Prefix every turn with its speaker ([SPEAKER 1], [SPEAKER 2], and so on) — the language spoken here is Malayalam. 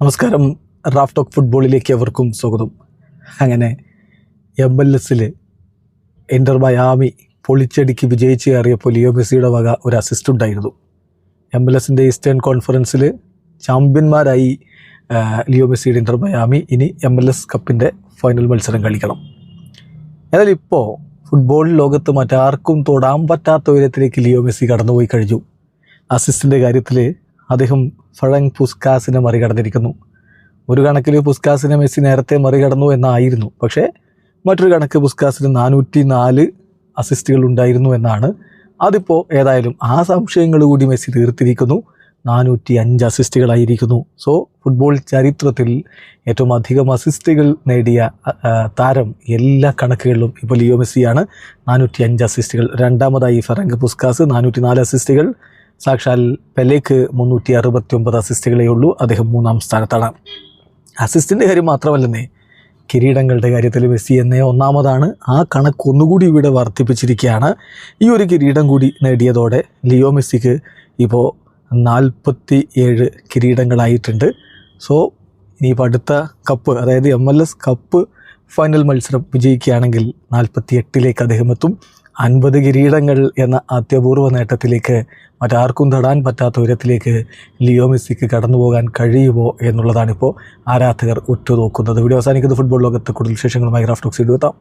[SPEAKER 1] നമസ്കാരം. റാഫ് ടോക്ക് ഫുട്ബോളിലേക്ക് അവർക്കും സ്വാഗതം. അങ്ങനെ MLS ഇന്റർ മയാമി പൊളിച്ചടിക്ക് വിജയിച്ച് കയറിയപ്പോൾ ലിയോ മെസ്സിയുടെ വക ഒരു അസിസ്റ്റ് ഉണ്ടായിരുന്നു. MLS ഈസ്റ്റേൺ കോൺഫറൻസിൽ ചാമ്പ്യന്മാരായി ലിയോ മെസ്സിയുടെ ഇന്റർ മയാമി ഇനി MLS കപ്പിൻ്റെ ഫൈനൽ മത്സരം കളിക്കണം. എന്നാൽ ഇപ്പോൾ ഫുട്ബോൾ ലോകത്ത് മറ്റാർക്കും തൊടാൻ പറ്റാത്ത ഉയരത്തിലേക്ക് ലിയോ മെസ്സി കടന്നുപോയി കഴിഞ്ഞു. അസിസ്റ്റിൻ്റെ കാര്യത്തിൽ അദ്ദേഹം ഫെറങ്ക് പുസ്കാസിനെ മറികടന്നിരിക്കുന്നു. ഒരു കണക്കിൽ പുസ്കാസിനെ മെസ്സി നേരത്തെ മറികടന്നു എന്നായിരുന്നു. പക്ഷേ മറ്റൊരു കണക്ക് പുസ്കാസിന് 404 അസിസ്റ്റുകൾ ഉണ്ടായിരുന്നു എന്നാണ്. അതിപ്പോൾ ഏതായാലും ആ സംശയങ്ങൾ കൂടി മെസ്സി തീർത്തിരിക്കുന്നു. 405 അസിസ്റ്റുകളായിരിക്കുന്നു. സോ ഫുട്ബോൾ ചരിത്രത്തിൽ ഏറ്റവും അധികം അസിസ്റ്റുകൾ നേടിയ താരം എല്ലാ കണക്കുകളിലും ഇപ്പോൾ ലിയോ മെസ്സിയാണ്. 405 അസിസ്റ്റുകൾ. രണ്ടാമതായി ഫെറങ്ക് പുസ്കാസ് 404 അസിസ്റ്റുകൾ. സാക്ഷാൽ പെലേക്ക് 369 അസിസ്റ്റുകളേ ഉള്ളൂ. അദ്ദേഹം 3-ാം സ്ഥാനത്താണ്. അസിസ്റ്റിൻ്റെ കാര്യം മാത്രമല്ലെന്നേ, കിരീടങ്ങളുടെ കാര്യത്തിൽ മെസ്സി എന്നേ ഒന്നാമതാണ്. ആ കണക്ക് ഒന്നുകൂടി ഇവിടെ വർദ്ധിപ്പിച്ചിരിക്കുകയാണ്. ഈ ഒരു കിരീടം കൂടി നേടിയതോടെ ലിയോ മെസ്സിക്ക് ഇപ്പോൾ 47 കിരീടങ്ങളായിട്ടുണ്ട്. സോ ഇനിയിപ്പോൾ അടുത്ത കപ്പ്, അതായത് MLS കപ്പ് ഫൈനൽ മത്സരം വിജയിക്കുകയാണെങ്കിൽ 48ലേക്ക് അദ്ദേഹം എത്തും. 50 കിരീടങ്ങൾ എന്ന അത്യപൂർവ നേട്ടത്തിലേക്ക്, മറ്റാർക്കും തൊടാൻ പറ്റാത്ത ഉയരത്തിലേക്ക് ലിയോ മെസ്സിക്ക് കടന്നു പോകാൻ കഴിയുമോ എന്നുള്ളതാണിപ്പോൾ ആരാധകർ ഉറ്റുനോക്കുന്നത്. വീഡിയോ അവസാനിക്കുന്നത്. ഫുട്ബോൾ ലോകത്ത് കൂടുതൽ വിശേഷങ്ങളുമായി റാഫ് ടോക്സ് എത്താം.